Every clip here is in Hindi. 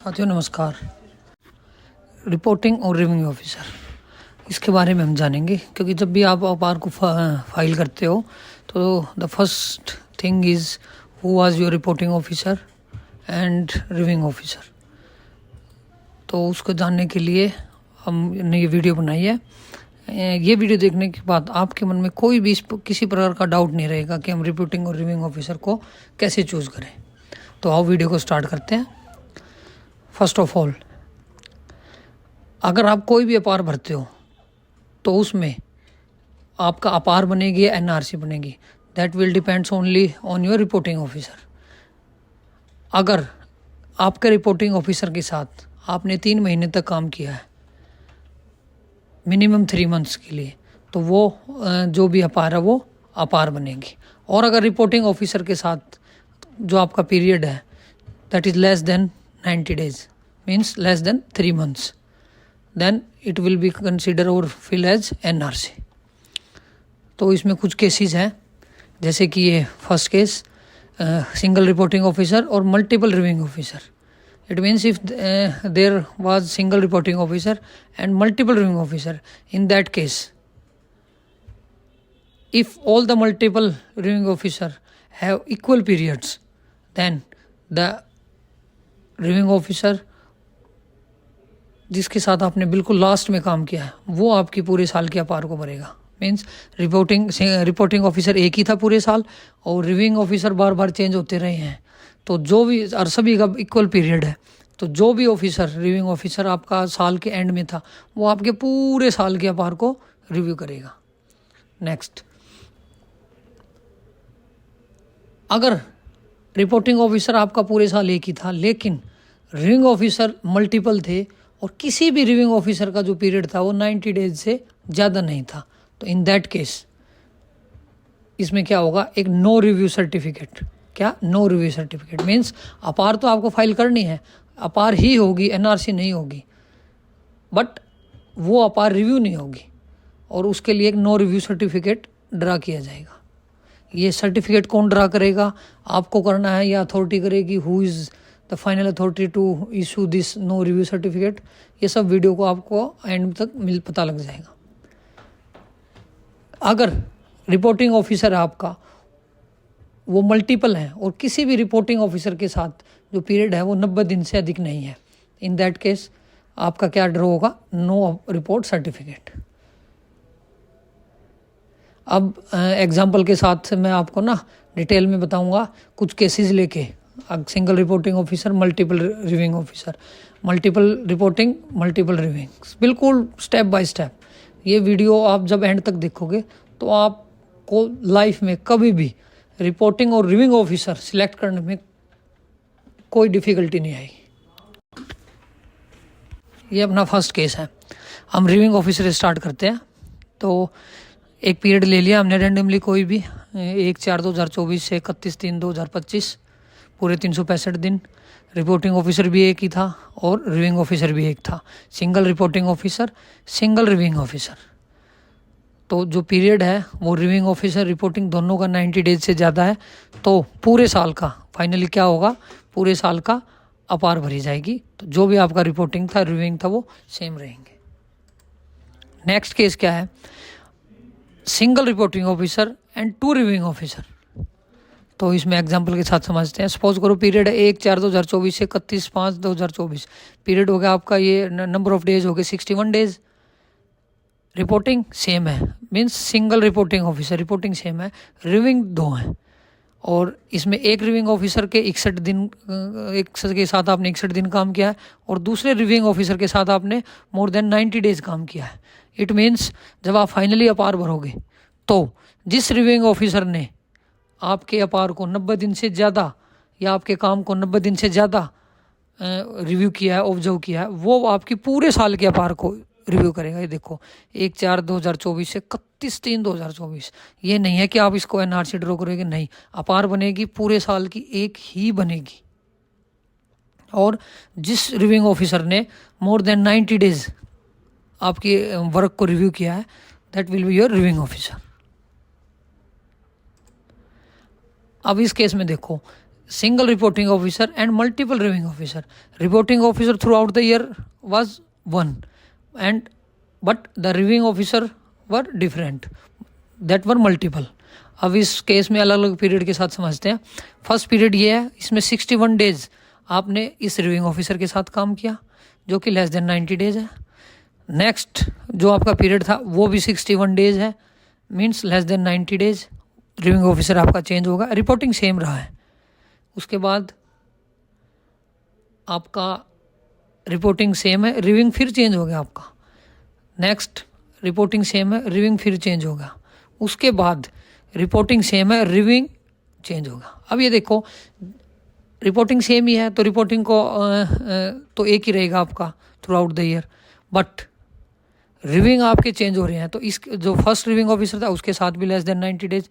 साथियों नमस्कार। रिपोर्टिंग और रिव्यूइंग ऑफिसर, इसके बारे में हम जानेंगे, क्योंकि जब भी आप अपार को फाइल करते हो तो the first thing is who was your reporting officer and reviewing officer. तो उसको जानने के लिए हमने ये वीडियो बनाई है। ये वीडियो देखने के बाद आपके मन में कोई भी किसी प्रकार का डाउट नहीं रहेगा कि हम रिपोर्टिंग और रिव्यूइंग ऑफिसर को कैसे चूज़ करें। तो आओ वीडियो को स्टार्ट करते हैं। फर्स्ट ऑफ ऑल, अगर आप कोई भी अपार भरते हो तो उसमें आपका अपार बनेगी या एनआरसी बनेगी, that will depends only on your reporting officer. अगर आपके रिपोर्टिंग ऑफिसर के साथ आपने 3 महीने तक काम किया है, मिनिमम 3 मंथ्स के लिए, तो वो जो भी अपार है वो अपार बनेगी। और अगर रिपोर्टिंग ऑफिसर के साथ जो आपका पीरियड है that is less than 90 days, means less than 3 months, then it will be considered or fill as NRC। तो इसमें कुछ केसेस हैं, जैसे कि ये first case, single reporting officer और multiple reviewing officer. It means if there was single reporting officer and multiple reviewing officer, in that case if all the multiple reviewing officer have equal periods, then the reviewing officer जिसके साथ आपने बिल्कुल लास्ट में काम किया है वो आपकी पूरे साल के अपार को भरेगा। मीन्स रिपोर्टिंग ऑफिसर एक ही था पूरे साल और रिव्यूइंग ऑफिसर बार बार चेंज होते रहे हैं, तो जो भी और सभी का इक्वल पीरियड है, तो जो भी ऑफिसर रिव्यूइंग ऑफिसर आपका साल के एंड में था वो आपके पूरे साल के अपार को रिव्यू करेगा। नेक्स्ट, अगर रिपोर्टिंग ऑफिसर आपका पूरे साल एक ही था लेकिन रिव्यूइंग ऑफिसर मल्टीपल थे और किसी भी रिव्यूइंग ऑफिसर का जो पीरियड था वो 90 डेज से ज़्यादा नहीं था, तो इन दैट केस इसमें क्या होगा, एक नो रिव्यू सर्टिफिकेट। क्या नो रिव्यू सर्टिफिकेट मीन्स अपार तो आपको फाइल करनी है, अपार ही होगी, एनआरसी नहीं होगी, बट वो अपार रिव्यू नहीं होगी और उसके लिए एक नो रिव्यू सर्टिफिकेट ड्रा किया जाएगा। ये सर्टिफिकेट कौन ड्रा करेगा, आपको करना है या अथॉरिटी करेगी, who is the final authority to issue this no review certificate, ये सब वीडियो को आपको एंड तक पता लग जाएगा। अगर रिपोर्टिंग ऑफिसर आपका वो मल्टीपल है और किसी भी रिपोर्टिंग ऑफिसर के साथ जो पीरियड है वो 90 दिन से अधिक नहीं है, इन दैट केस आपका क्या ड्रा होगा, नो रिपोर्ट सर्टिफिकेट। अब एग्जाम्पल के साथ मैं आपको ना डिटेल में बताऊंगा कुछ केसेस लेके, single reporting officer, multiple reviewing officer, multiple reporting, multiple reviewing, बिल्कुल स्टेप बाय स्टेप। ये वीडियो आप जब एंड तक देखोगे तो आपको लाइफ में कभी भी रिपोर्टिंग और रिव्यूइंग ऑफिसर सिलेक्ट करने में कोई डिफ़िकल्टी नहीं आएगी। ये अपना फर्स्ट केस है। हम रिव्यूइंग ऑफिसर स्टार्ट करते हैं। तो एक पीरियड ले लिया हमने रैंडमली कोई भी, 1/4/2024 से 31/3/2025, पूरे 365 दिन। रिपोर्टिंग ऑफिसर भी एक ही था और रिव्यूइंग ऑफिसर भी एक था, single reporting officer, single reviewing officer. तो जो पीरियड है वो रिव्यूइंग ऑफिसर रिपोर्टिंग दोनों का 90 डेज से ज़्यादा है, तो पूरे साल का फाइनली क्या होगा, पूरे साल का अपार भरी जाएगी। तो जो भी आपका रिपोर्टिंग था, रिव्यूइंग था, वो सेम रहेंगे। नेक्स्ट केस क्या है, single reporting officer and 2 reviewing officer. तो इसमें एग्जांपल के साथ समझते हैं। सपोज करो पीरियड है 1/4/2024 से 31/5/2024, पीरियड हो गया आपका, ये नंबर ऑफ डेज हो गए 61 डेज। रिपोर्टिंग सेम है, means single reporting officer, reporting same है, रिव्यूइंग 2 हैं और इसमें एक रिव्यूइंग ऑफिसर के 61 दिन एक के साथ आपने 61 दिन काम किया है और दूसरे रिव्यूइंग ऑफिसर के साथ आपने मोर देन 90 डेज काम किया है। इट मीन्स जब आप फाइनली अपार भरोगे तो जिस रिव्यूइंग ऑफिसर ने आपके अपार को 90 दिन से ज़्यादा या आपके काम को 90 दिन से ज़्यादा रिव्यू किया है, ऑब्जर्व किया है, वो आपकी पूरे साल के अपार को रिव्यू करेगा। ये देखो 1/4/2024 से 31/3/2024। ये नहीं है कि आप इसको एनआरसी ड्रॉ करोगे, नहीं, अपार बनेगी पूरे साल की एक ही बनेगी। और जिस रिव्यूइंग ऑफिसर ने मोर देन 90 डेज आपकी वर्क को रिव्यू किया है, that will be your reviewing officer. अब इस केस में देखो, single reporting officer and multiple reviewing officer. Reporting officer throughout the year was one, and but the reviewing officer were different, that were multiple. अब इस केस में अलग अलग पीरियड के साथ समझते हैं. फर्स्ट पीरियड ये है, इसमें 61 डेज आपने इस रिव्यूइंग ऑफिसर के साथ काम किया जो कि लेस देन 90 डेज है. नेक्स्ट जो आपका पीरियड था वो भी 61 डेज है, means less than 90 days. Reviewing officer आपका चेंज होगा, रिपोर्टिंग सेम रहा है. उसके बाद आपका रिपोर्टिंग सेम है, रिव्यूइंग फिर चेंज हो गया आपका. नेक्स्ट रिपोर्टिंग सेम है, रिव्यूइंग फिर चेंज होगा. उसके बाद रिपोर्टिंग सेम है, रिव्यूइंग चेंज होगा. अब ये देखो रिपोर्टिंग सेम ही है तो रिपोर्टिंग को तो एक ही रहेगा आपका through out the year, but reviewing आपके चेंज हो रहे हैं. तो इस जो फर्स्ट रिव्यूइंग ऑफिसर था उसके साथ भी लेस देन 90 डेज,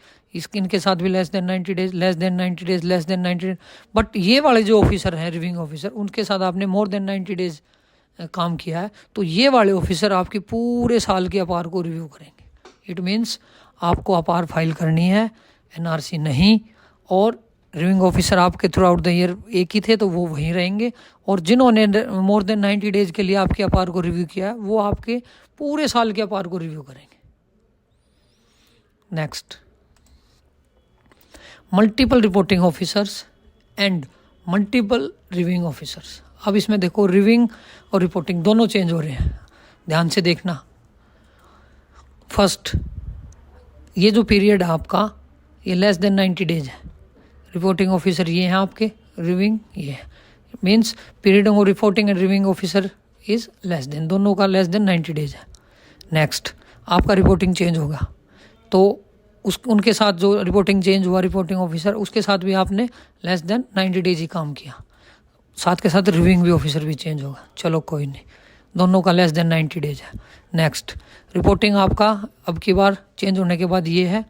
इनके साथ भी less than 90 days, less than 90 days, less than 90 days. But ये वाले जो ऑफिसर हैं रिव्यूइंग ऑफिसर, उनके साथ आपने मोर देन 90 डेज काम किया है, तो ये वाले ऑफिसर आपकी पूरे साल के अपार को रिव्यू करेंगे. इट मीन्स आपको अपार फाइल करनी है, एनआरसी नहीं. और रिव्यूइंग ऑफिसर आपके थ्रू आउट द ईयर एक ही थे तो वो वहीं रहेंगे, और जिन्होंने मोर देन 90 डेज के लिए आपके अपार को रिव्यू किया है वो आपके पूरे साल के अपार को रिव्यू करेंगे. Next multiple reporting officers and multiple reviewing officers. अब इसमें देखो रिव्यूइंग और रिपोर्टिंग दोनों चेंज हो रहे हैं, ध्यान से देखना. फर्स्ट ये जो पीरियड है आपका ये लेस देन 90 डेज है. रिपोर्टिंग ऑफिसर ये हैं आपके, रिव्यूइंग ये है, means period of reporting and reviewing officer is less than, दोनों का लेस देन 90 डेज है. नेक्स्ट आपका रिपोर्टिंग चेंज होगा तो उनके साथ जो रिपोर्टिंग चेंज हुआ रिपोर्टिंग ऑफिसर, उसके साथ भी आपने लेस देन 90 डेज ही काम किया. साथ के साथ रिव्यूइंग भी ऑफिसर भी चेंज होगा, चलो कोई नहीं, दोनों का लेस देन 90 डेज है. नेक्स्ट रिपोर्टिंग आपका अब की बार चेंज होने के बाद ये है,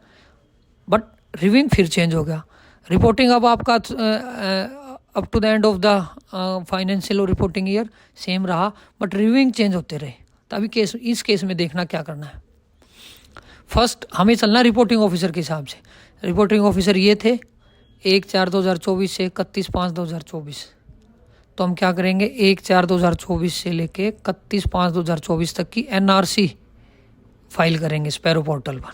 बट रिव्यूइंग फिर चेंज हो गया. रिपोर्टिंग अब आपका up to the end of the financial और रिपोर्टिंग ईयर सेम रहा, बट रिव्यूइंग चेंज होते रहे. तो अभी इस केस में देखना क्या करना है. फर्स्ट हमें चलना रिपोर्टिंग ऑफिसर के हिसाब से. रिपोर्टिंग ऑफिसर ये थे 1/4/2024 से 31/5/2024. तो हम क्या करेंगे 1/4/2024 से लेके 31/5/2024 तक की एनआरसी फाइल करेंगे स्पैरो पोर्टल पर.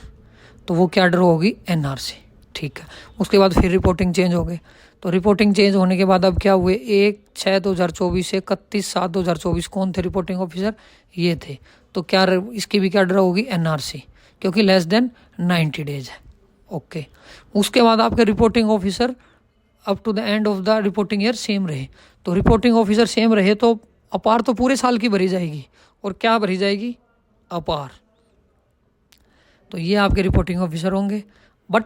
तो वो क्या ड्रॉ होगी, एनआरसी. ठीक है. उसके बाद फिर रिपोर्टिंग चेंज हो गई. तो रिपोर्टिंग चेंज होने के बाद अब क्या हुए 1/6/2024 से 31/7/2024 कौन थे रिपोर्टिंग ऑफिसर, ये थे. तो क्या इसकी भी क्या ड्रॉ होगी, एनआरसी, क्योंकि लेस देन 90 डेज है. ओके. उसके बाद आपके reporting officer up to the end of the reporting year same रहे. तो रिपोर्टिंग ऑफिसर सेम रहे तो अपार तो पूरे साल की भरी जाएगी, और क्या भरी जाएगी, अपार. तो ये आपके रिपोर्टिंग ऑफिसर होंगे. बट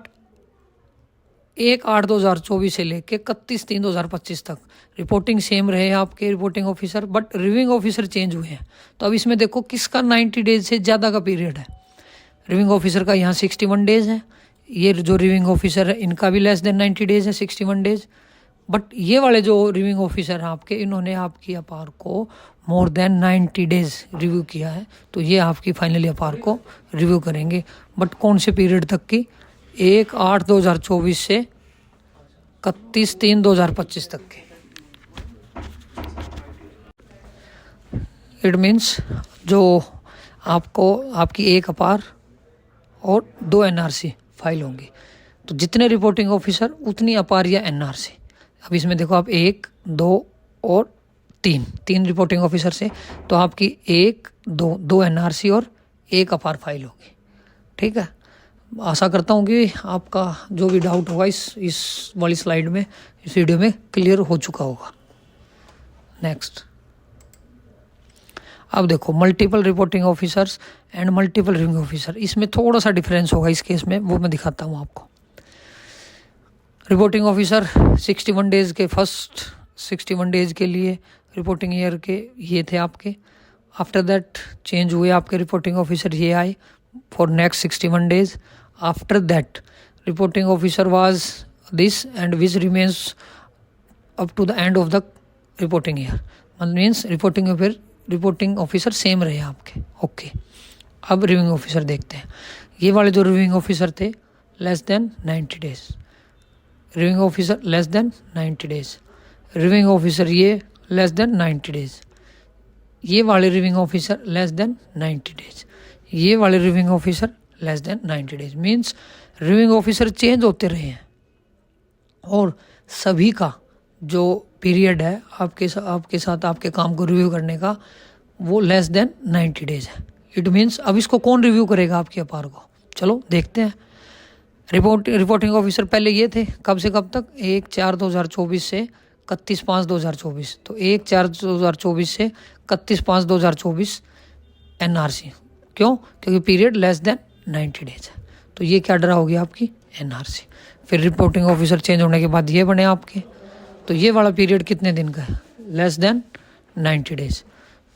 1/8/2024 से लेके 31/3/2025 तक रिपोर्टिंग सेम रहे आपके reporting officer, but reviewing officer change हुए हैं. तो अब इसमें देखो किसका 90 डेज से ज़्यादा का पीरियड है. रिव्यूइंग ऑफिसर का यहाँ 61 डेज है, ये जो रिव्यूइंग ऑफिसर है इनका भी लेस देन 90 डेज है, 61 डेज. बट ये वाले जो रिव्यूइंग ऑफिसर हैं आपके, इन्होंने आपकी अपार को मोर देन 90 डेज रिव्यू किया है, तो ये आपकी फाइनली अपार को रिव्यू करेंगे. बट कौन से पीरियड तक की, 1/8/2024 से 31/3/2025 तक के. इट मीन्स जो आपको आपकी एक अपार और 2 एनआरसी फाइल होंगी. तो जितने रिपोर्टिंग ऑफिसर उतनी अपार या एनआरसी. अब इसमें देखो आप 1, 2 और 3 रिपोर्टिंग ऑफिसर से, तो आपकी 1, 2 एनआरसी और 1 अपार फाइल होगी. ठीक है. आशा करता हूँ कि आपका जो भी डाउट होगा इस वाली स्लाइड में, इस वीडियो में क्लियर हो चुका होगा. नेक्स्ट अब देखो multiple reporting officers and multiple reviewing officer. इसमें थोड़ा सा डिफरेंस होगा इस केस में, वो मैं दिखाता हूँ आपको. रिपोर्टिंग ऑफिसर 61 डेज के फर्स्ट 61 डेज के लिए रिपोर्टिंग ईयर के ये थे आपके. आफ्टर दैट चेंज हुए आपके रिपोर्टिंग ऑफिसर ये आए for next 61 days. After that reporting officer was this end which remains up to the end of the reporting year. Means reporting officer same रहे आपके. ओके. अब रिव्यूइंग ऑफिसर देखते हैं. ये वाले जो रिव्यूइंग ऑफिसर थे less than 90 days. Reviewing officer less than 90 days, reviewing officer ये लेस देन 90 डेज, ये वाले reviewing officer less than 90 days, ये वाले reviewing officer less than 90 days. Means reviewing officer change होते रहे हैं और सभी का जो पीरियड है आपके साथ आपके काम को रिव्यू करने का वो लेस देन 90 डेज है। इट मीन्स अब इसको कौन रिव्यू करेगा आपके अपार को, चलो देखते हैं। रिपोर्टिंग ऑफिसर पहले ये थे, कब से कब तक, 1/4/2024 से 31/5/2024। तो 1/4/2024 से 31/5/2024 NRC। क्यों? क्योंकि पीरियड लेस देन 90 डेज है। तो ये क्या ड्रा होगी आपकी NRC। फिर रिपोर्टिंग ऑफिसर चेंज होने के बाद ये बने आपके, तो ये वाला पीरियड कितने दिन का है, लेस देन 90 डेज।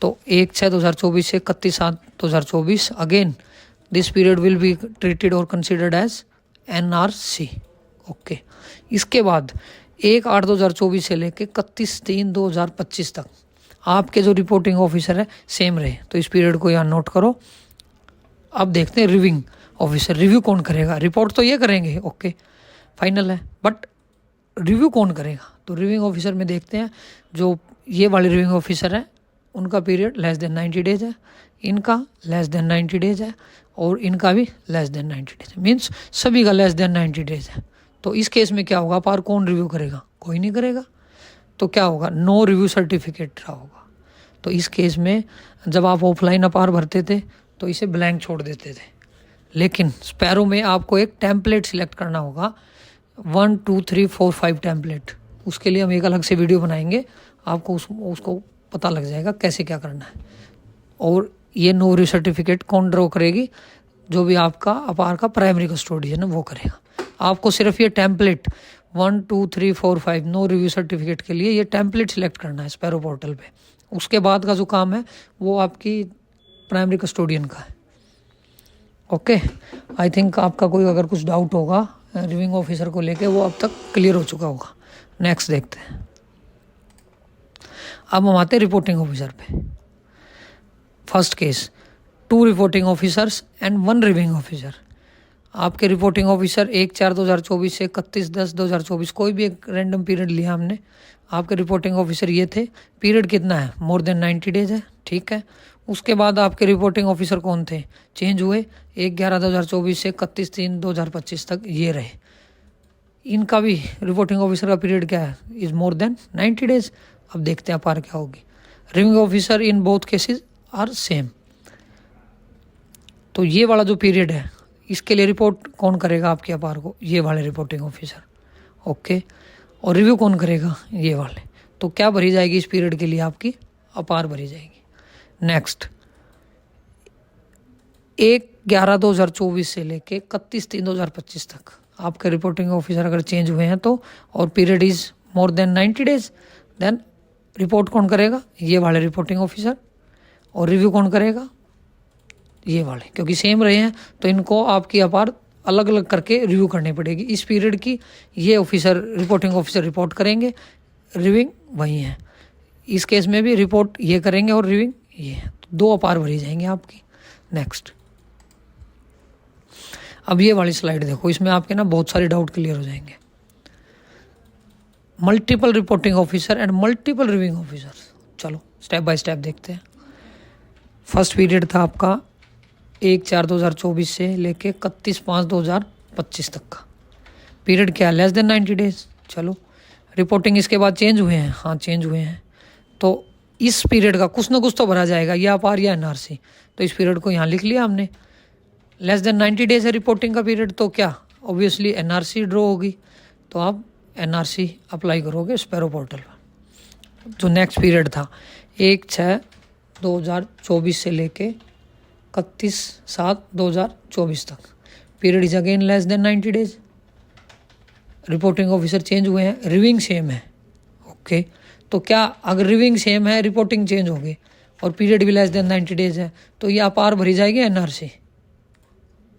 तो 1/6/2024 से 31/7/2024 again this period will be treated और कंसिडर्ड एज NRC। ओके, इसके बाद 1/8/2024 से लेके 31/3/2025 तक आपके जो रिपोर्टिंग ऑफिसर है सेम रहे। तो इस पीरियड को यहाँ नोट करो। अब देखते हैं रिव्यूइंग ऑफिसर, रिव्यू कौन करेगा, रिपोर्ट तो ये करेंगे, ओके फाइनल है, बट रिव्यू कौन करेगा। तो रिव्यूइंग ऑफिसर में देखते हैं जो ये वाले रिव्यूइंग ऑफिसर हैं उनका पीरियड लेस देन 90 डेज है, इनका लेस देन 90 डेज है और इनका भी लेस देन 90 डेज है। मीन्स सभी का लेस देन 90 डेज है। तो इस केस में क्या होगा, पार कौन रिव्यू करेगा, कोई नहीं करेगा। तो क्या होगा, नो रिव्यू सर्टिफिकेट रहा होगा। तो इस केस में जब आप ऑफलाइन अपार भरते थे तो इसे ब्लैंक छोड़ देते थे, लेकिन स्पैरो में आपको एक टेम्पलेट सिलेक्ट करना होगा, 1 2 3 4 5 टेम्पलेट। उसके लिए हम एक अलग से वीडियो बनाएंगे, आपको उसको पता लग जाएगा कैसे क्या करना है। और ये नो रिव्यू सर्टिफिकेट कौन ड्रॉ करेगी, जो भी आपका अपार का प्राइमरी कस्टोडियन है वो करेगा। आपको सिर्फ ये टेम्पलेट 1 2 3 4 5 नो रिव्यू सर्टिफिकेट के लिए ये टेम्पलेट सिलेक्ट करना है स्पैरो पोर्टल पे। उसके बाद का जो काम है वो आपकी प्राइमरी कस्टोडियन का है। ओके, आई थिंक आपका कोई अगर कुछ डाउट होगा रिव्यूइंग ऑफिसर को लेके वो अब तक क्लियर हो चुका होगा। नेक्स्ट देखते हैं। अब हम आते हैं रिपोर्टिंग ऑफिसर पे। First case, 2 reporting officers and 1 reviewing officer. आपके रिपोर्टिंग ऑफिसर 1/4/2024 से 31/10/2024 कोई भी एक रैंडम पीरियड लिया हमने। आपके रिपोर्टिंग ऑफिसर ये थे, पीरियड कितना है, मोर देन 90 डेज है, ठीक है। उसके बाद आपके रिपोर्टिंग ऑफिसर कौन थे, चेंज हुए, 1/11/2024 से 31/3/2025 तक ये रहे। इनका भी रिपोर्टिंग ऑफिसर का पीरियड क्या है, इज मोर देन 90 डेज। अब देखते हैं पार क्या होगी। Reviewing officer in both cases are same. तो ये वाला जो पीरियड है इसके लिए रिपोर्ट कौन करेगा आपके अपार को, ये वाले रिपोर्टिंग ऑफिसर, ओके। और रिव्यू कौन करेगा, ये वाले। तो क्या भरी जाएगी इस पीरियड के लिए, आपकी अपार भरी जाएगी। नेक्स्ट, 1/11/2024 से लेके 31/3/2025 तक आपके रिपोर्टिंग ऑफिसर अगर चेंज हुए हैं तो, और period is more than 90 days, then report कौन करेगा, ये वाले रिपोर्टिंग ऑफिसर। और रिव्यू कौन करेगा, ये वाले। क्योंकि सेम रहे हैं तो इनको आपकी अपार अलग अलग करके रिव्यू करनी पड़ेगी। इस पीरियड की ये ऑफिसर रिपोर्टिंग ऑफिसर रिपोर्ट करेंगे, रिव्यूइंग वही है। इस केस में भी रिपोर्ट ये करेंगे और रिव्यूइंग ये है। तो 2 अपार भरी जाएंगे आपकी। नेक्स्ट, अब ये वाली स्लाइड देखो, इसमें आपके ना बहुत सारे डाउट क्लियर हो जाएंगे। Multiple reporting officer and multiple reviewing officer. चलो स्टेप बाय स्टेप देखते हैं। फर्स्ट पीरियड था आपका 1/4/2024 से लेके 31/5/2025 तक का पीरियड, क्या लेस देन 90 डेज। चलो रिपोर्टिंग इसके बाद चेंज हुए हैं, हाँ चेंज हुए हैं। तो इस पीरियड का कुछ ना कुछ तो भरा जाएगा, या अपार या NRC। तो इस पीरियड को यहाँ लिख लिया हमने, लेस देन 90 डेज है रिपोर्टिंग का पीरियड, तो क्या ऑब्वियसली NRC ड्रॉ होगी। तो आप NRC अप्लाई करोगे स्पैरो पोर्टल पर। जो नेक्स्ट पीरियड था 1/6/2024 से लेके 31/7/2024 तक, period is again less than 90 days. Reporting officer change हुए हैं, रिव्यूइंग सेम है, ओके। तो क्या अगर रिव्यूइंग सेम है, रिपोर्टिंग चेंज हो गई और पीरियड भी लेस देन 90 डेज है, तो ये अपार भरी जाएगी NRC,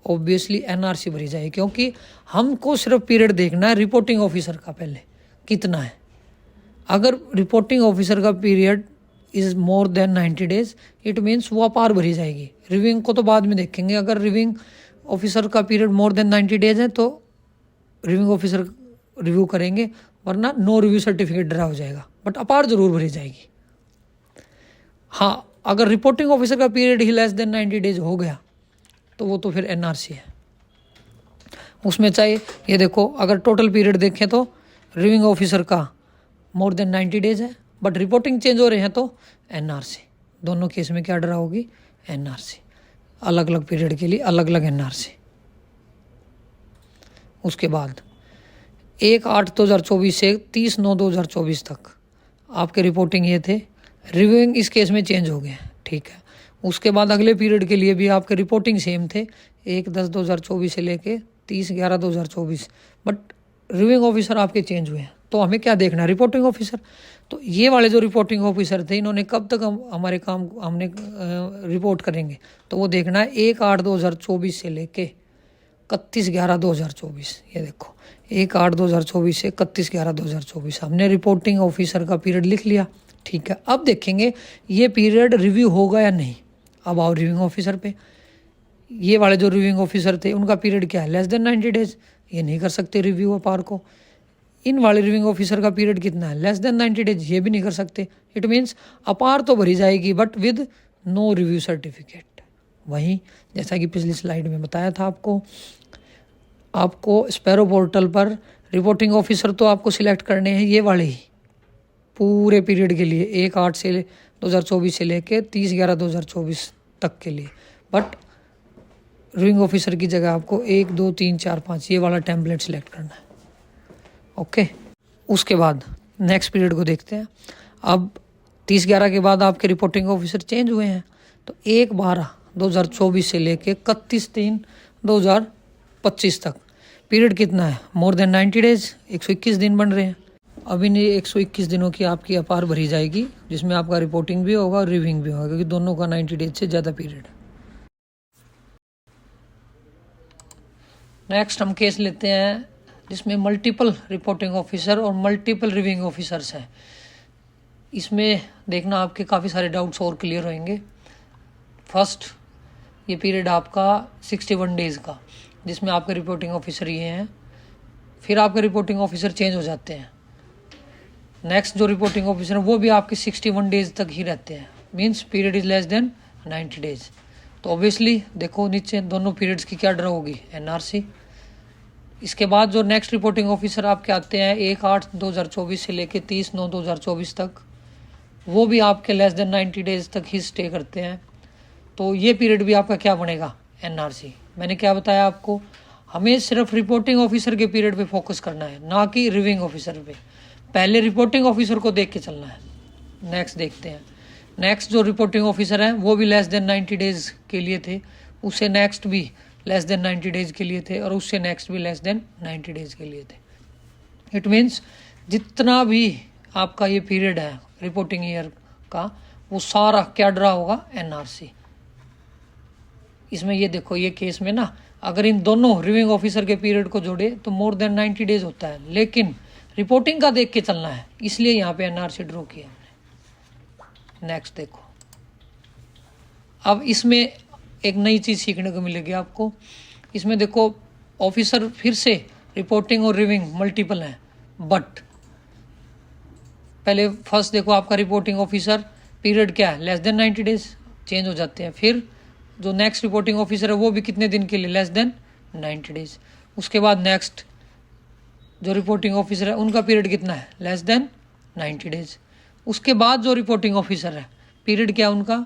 ऑब्वियसली NRC भरी जाएगी। क्योंकि हमको सिर्फ पीरियड देखना है रिपोर्टिंग ऑफिसर का पहले कितना है। अगर रिपोर्टिंग ऑफिसर का period is more than 90 days, it means वो अपार भरी जाएगी। रिव्यूइंग को तो बाद में देखेंगे। अगर रिव्यूइंग ऑफिसर का पीरियड मोर देन 90 डेज है तो रिव्यूइंग ऑफिसर रिव्यू करेंगे, वरना नो रिव्यू सर्टिफिकेट ड्रा हो जाएगा, बट अपार जरूर भरी जाएगी। हाँ, अगर रिपोर्टिंग ऑफिसर का पीरियड ही लेस देन 90 डेज हो गया तो वो तो फिर एनआरसी है। उसमें चाहिए, ये देखो, अगर टोटल पीरियड देखें तो रिव्यूइंग ऑफिसर का मोर देन 90 डेज है, बट रिपोर्टिंग चेंज हो रहे हैं तो एनआरसी। दोनों केस में क्या ड्रा होगी? एनआरसी। अलग अलग पीरियड के लिए अलग अलग एनआरसी। उसके बाद 1/8/2024 से 30/9/2024 तक आपके रिपोर्टिंग ये थे, रिव्यूइंग इस केस में चेंज हो गए, ठीक है। उसके बाद अगले पीरियड के लिए भी आपके रिपोर्टिंग सेम थे, 1/10/2024 से लेके 30/11/2024, बट रिव्यूइंग ऑफिसर आपके चेंज हुए हैं। तो हमें क्या देखना है? Reporting officer. तो ये वाले जो रिपोर्टिंग ऑफिसर थे, इन्होंने कब तक हमारे काम हमने रिपोर्ट करेंगे, तो वो देखना है 1/8/2024 से लेके 31/11/2024। ये देखो, 1/8/2024 से 31/11/2024 हमने रिपोर्टिंग ऑफिसर का पीरियड लिख लिया, ठीक है। अब देखेंगे ये पीरियड रिव्यू होगा या नहीं। अब आओ रिव्यूइंग ऑफिसर पे। ये वाले जो रिव्यूइंग ऑफिसर थे उनका पीरियड क्या है? Less than 90 days. ये नहीं कर सकते रिव्यू अपार को। इन वाले रिव्यूइंग ऑफिसर का पीरियड कितना है? Less than 90 days. ये भी नहीं कर सकते। इट मीन्स अपार तो भरी जाएगी, but with no review certificate. वहीं जैसा कि पिछली स्लाइड में बताया था आपको स्पैरो पोर्टल पर रिपोर्टिंग ऑफिसर तो आपको सिलेक्ट करने हैं ये वाले ही पूरे पीरियड के लिए, 1/8/2024 से लेके 30/11/2024 तक के लिए। बट रिव्यूइंग ऑफिसर की जगह आपको 1 2 3 4 5 ये वाला टेम्पलेट सिलेक्ट करना है, ओके। उसके बाद नेक्स्ट पीरियड को देखते हैं। अब 30/11 के बाद आपके रिपोर्टिंग ऑफिसर चेंज हुए हैं, तो 1/12/2024 से लेके 31/3/2025 तक पीरियड कितना है? मोर देन 90 डेज। 121 दिन बन रहे हैं। अब इन 121 दिनों की आपकी अपार भरी जाएगी, जिसमें आपका रिपोर्टिंग भी होगा और रिव्यूइंग भी होगा, क्योंकि दोनों का 90 डेज से ज़्यादा पीरियड है। नेक्स्ट हम केस लेते हैं जिसमें मल्टीपल रिपोर्टिंग ऑफिसर और मल्टीपल रिव्यूइंग ऑफिसर्स हैं। इसमें देखना आपके काफ़ी सारे डाउट्स और क्लियर होंगे। फर्स्ट, ये पीरियड आपका 61 डेज़ का, जिसमें आपके रिपोर्टिंग ऑफिसर ये हैं, फिर आपके रिपोर्टिंग ऑफिसर चेंज हो जाते हैं। नेक्स्ट जो रिपोर्टिंग ऑफिसर है वो भी आपके 61 डेज तक ही रहते हैं, means period is less than 90 days. तो ऑब्वियसली देखो नीचे दोनों पीरियड्स की क्या ड्रा होगी? एनआरसी। इसके बाद जो नेक्स्ट रिपोर्टिंग ऑफिसर आपके आते हैं 1/8/2024 से लेके 30/9/2024 तक, वो भी आपके लेस देन 90 डेज तक ही स्टे करते हैं। तो ये पीरियड भी आपका क्या बनेगा? एनआरसी। मैंने क्या बताया आपको? हमें सिर्फ रिपोर्टिंग ऑफिसर के पीरियड पे फोकस करना है, ना कि रिव्यूइंग ऑफिसर पे। पहले रिपोर्टिंग ऑफिसर को देख के चलना है। नेक्स्ट देखते हैं। नेक्स्ट जो रिपोर्टिंग ऑफिसर है वो भी लेस देन 90 डेज के लिए थे, उससे नेक्स्ट भी लेस देन 90 डेज के लिए थे, और उससे नेक्स्ट भी लेस देन 90 डेज के लिए थे। इट मीन्स जितना भी आपका ये पीरियड है रिपोर्टिंग ईयर का, वो सारा क्या ड्रा होगा? एनआरसी। इसमें ये देखो, ये केस में ना अगर इन दोनों रिव्यूइंग ऑफिसर के पीरियड को जोड़े तो मोर देन 90 डेज होता है, लेकिन रिपोर्टिंग का देख के चलना है, इसलिए यहाँ पे एनआरसी ड्रॉ किया हमने। नेक्स्ट देखो, अब इसमें एक नई चीज़ सीखने को मिलेगी आपको। इसमें देखो ऑफिसर फिर से रिपोर्टिंग और रिव्यूइंग मल्टीपल हैं, बट पहले फर्स्ट देखो आपका रिपोर्टिंग ऑफिसर पीरियड क्या है? लेस देन 90 डेज, चेंज हो जाते हैं। फिर जो नेक्स्ट रिपोर्टिंग ऑफिसर है वो भी कितने दिन के लिए? Less than 90 days. उसके बाद नेक्स्ट जो रिपोर्टिंग ऑफिसर है उनका पीरियड कितना है? Less than 90 days. उसके बाद जो रिपोर्टिंग ऑफिसर है पीरियड क्या उनका?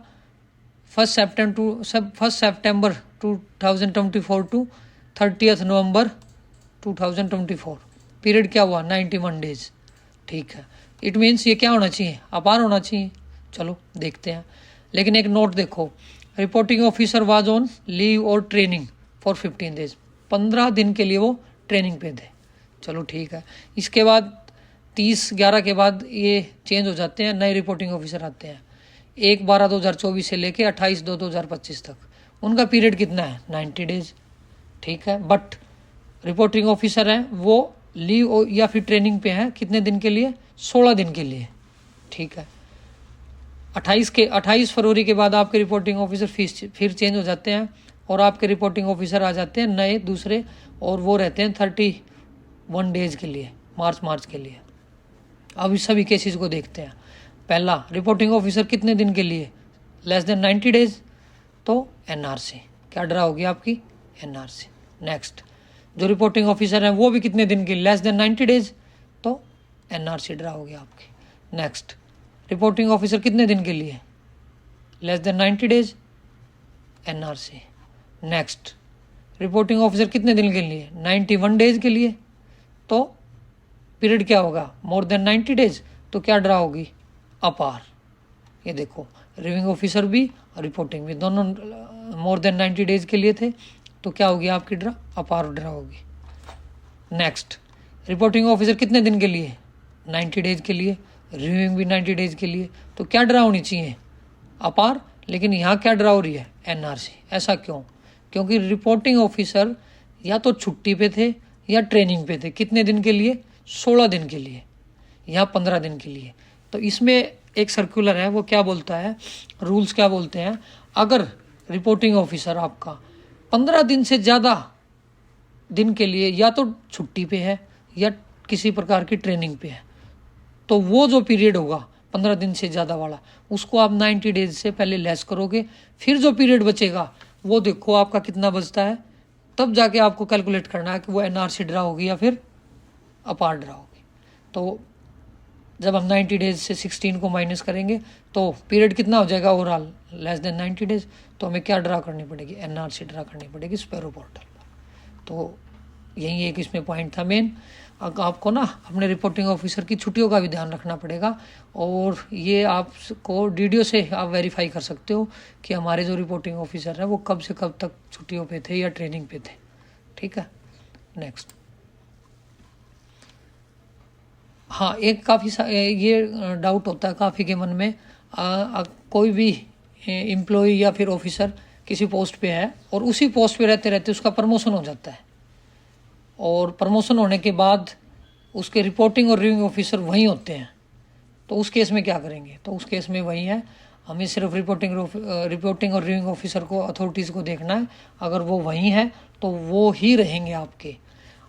1 सितंबर 2024 टू 30 नवंबर 2024। पीरियड क्या हुआ? 91 डेज, ठीक है। इट मीन्स ये क्या होना चाहिए? अपार होना चाहिए। चलो देखते हैं। लेकिन एक नोट देखो, reporting officer was on leave और ट्रेनिंग फॉर 15 डेज। 15 दिन के लिए वो ट्रेनिंग पे थे। चलो ठीक है। इसके बाद 30/11 के बाद ये चेंज हो जाते हैं, नए रिपोर्टिंग ऑफिसर आते हैं 1/12/2024 से लेके 28/2/2025 तक। उनका पीरियड कितना है? 90 डेज, ठीक है। बट रिपोर्टिंग ऑफिसर हैं वो लीव या फिर ट्रेनिंग पे हैं, कितने दिन के लिए? 16 दिन के लिए, ठीक है। 28 फरवरी के बाद आपके रिपोर्टिंग ऑफिसर फिर चेंज हो जाते हैं, और आपके रिपोर्टिंग ऑफिसर आ जाते हैं नए दूसरे, और वो रहते हैं 31 डेज के लिए, मार्च के लिए। अब इस सभी केसेस को देखते हैं। पहला, रिपोर्टिंग ऑफिसर कितने दिन के लिए, लेस देन 90 डेज, तो एनआरसी, क्या ड्रा होगी आपकी, एनआरसी। नेक्स्ट, जो रिपोर्टिंग ऑफिसर है वो भी कितने दिन के लिए, लेस देन 90 डेज, तो एनआरसी ड्रा होगी आपकी। नेक्स्ट, रिपोर्टिंग ऑफिसर कितने दिन के लिए, less than 90 days, NRC. Next, reporting officer कितने दिन के लिए, 91 डेज के लिए, तो पीरियड क्या होगा, मोर देन 90 डेज, तो क्या ड्रा होगी, अपार। ये देखो, रिविंग ऑफिसर भी और रिपोर्टिंग भी दोनों मोर देन 90 डेज के लिए थे, तो क्या होगी आपकी ड्रा, अपार ड्रा होगी। नेक्स्ट, रिपोर्टिंग ऑफिसर कितने दिन के लिए, 90 डेज के लिए, रिव्यूइंग भी 90 डेज के लिए, तो क्या ड्रा होनी चाहिए, अपार। लेकिन यहाँ क्या ड्रा हो रही है, एनआरसी। ऐसा क्यों, क्योंकि रिपोर्टिंग ऑफिसर या तो छुट्टी पे थे या ट्रेनिंग पे थे। कितने दिन के लिए, 16 दिन के लिए, या 15 दिन के लिए। तो इसमें एक सर्कुलर है, वो क्या बोलता है, रूल्स क्या बोलते हैं, अगर रिपोर्टिंग ऑफिसर आपका 15 दिन से ज़्यादा दिन के लिए या तो छुट्टी पे है या किसी प्रकार की ट्रेनिंग पे है, तो वो जो पीरियड होगा 15 दिन से ज़्यादा वाला, उसको आप 90 डेज से पहले लेस करोगे। फिर जो पीरियड बचेगा वो देखो आपका कितना बचता है, तब जाके आपको कैलकुलेट करना है कि वो एनआरसी ड्रा होगी या फिर अपार ड्रा होगी। तो जब हम 90 डेज से 16 को माइनस करेंगे तो पीरियड कितना हो जाएगा ओवरऑल, लेस देन 90 डेज। तो हमें क्या ड्रा करनी पड़ेगी, एनआरसी ड्रा करनी पड़ेगी स्पैरो पोर्टल पर। तो यही एक इसमें पॉइंट था मेन। आपको ना अपने रिपोर्टिंग ऑफिसर की छुट्टियों का भी ध्यान रखना पड़ेगा, और ये आपको डीडीओ से आप वेरीफाई कर सकते हो कि हमारे जो रिपोर्टिंग ऑफिसर हैं वो कब से कब तक छुट्टियों पे थे या ट्रेनिंग पे थे। ठीक है, नेक्स्ट। हाँ, एक काफ़ी ये डाउट होता है काफ़ी के मन में, कोई भी एम्प्लॉय या फिर ऑफिसर किसी पोस्ट पे है और उसी पोस्ट पे रहते रहते उसका प्रमोशन हो जाता है, और प्रमोशन होने के बाद उसके रिपोर्टिंग और रिव्यूइंग ऑफिसर वहीं होते हैं, तो उस केस में क्या करेंगे। तो उस केस में वही है, हमें सिर्फ रिपोर्टिंग और रिव्यूइंग ऑफिसर को, अथॉरिटीज़ को देखना है। अगर वो वहीं है तो वो ही रहेंगे आपके।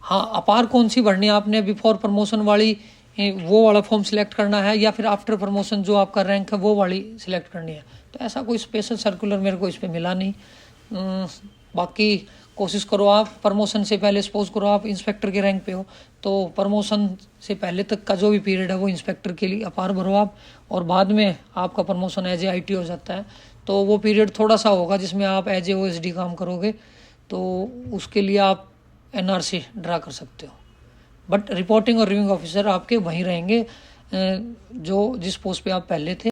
हाँ, अपार कौन सी भरनी है आपने, बिफोर प्रमोशन वाली वो वाला फॉर्म सिलेक्ट करना है, या फिर आफ्टर प्रमोशन जो आपका रैंक है वो वाली सिलेक्ट करनी है। तो ऐसा कोई स्पेशल सर्कुलर मेरे को इस पर मिला नहीं। बाकी कोशिश करो आप प्रमोशन से पहले, सपोज करो आप इंस्पेक्टर के रैंक पे हो, तो प्रमोशन से पहले तक का जो भी पीरियड है वो इंस्पेक्टर के लिए अपार भरो आप, और बाद में आपका प्रमोशन एज ए आईटी हो जाता है तो वो पीरियड थोड़ा सा होगा जिसमें आप एज ए ओएसडी काम करोगे, तो उसके लिए आप एनआरसी ड्रा कर सकते हो। बट रिपोर्टिंग और रिव्यूइंग ऑफिसर आपके वहीं रहेंगे जो जिस पोस्ट पे आप पहले थे।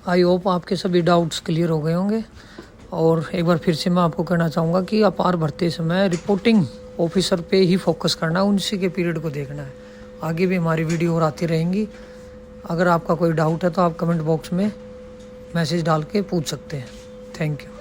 आई होप आपके सभी डाउट्स क्लियर हो गए होंगे। और एक बार फिर से मैं आपको कहना चाहूँगा कि अपार भरते समय रिपोर्टिंग ऑफिसर पे ही फोकस करना है, उनसी के पीरियड को देखना है। आगे भी हमारी वीडियो और आती रहेंगी। अगर आपका कोई डाउट है तो आप कमेंट बॉक्स में मैसेज डाल के पूछ सकते हैं। Thank you.